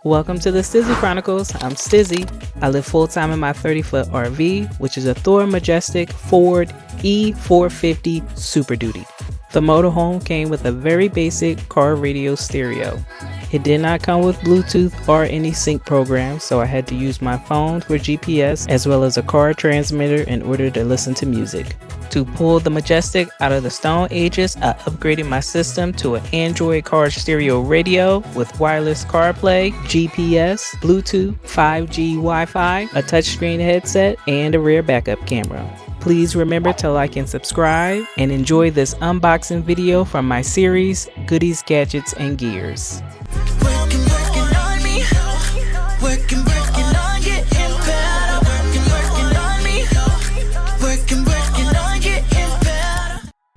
Welcome to the Stizzy Chronicles. I'm Stizzy. I live full-time in my 30-foot RV, which is a Thor Majestic Ford E-450 Super Duty. The motorhome came with a very basic car radio stereo. It did not come with Bluetooth or any sync programs, so I had to use my phone for GPS as well as a car transmitter in order to listen to music. To pull the Majestic out of the Stone Ages, I upgraded my system to an Android car stereo radio with wireless CarPlay, GPS, Bluetooth, 5G Wi-Fi, a touchscreen headset, and a rear backup camera. Please remember to like and subscribe, and enjoy this unboxing video from my series, Goodies, Gadgets, and Gears.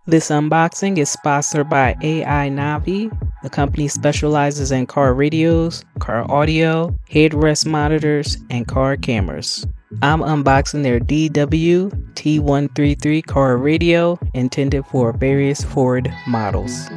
This unboxing is sponsored by AINAVI. The company specializes in car radios, car audio, headrest monitors, and car cameras. I'm unboxing their DW-T133 car radio intended for various Ford models.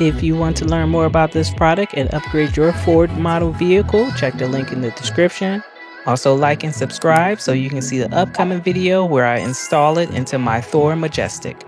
If you want to learn more about this product and upgrade your Ford model vehicle, check the link in the description. Also like and subscribe so you can see the upcoming video where I install it into my Thor Majestic.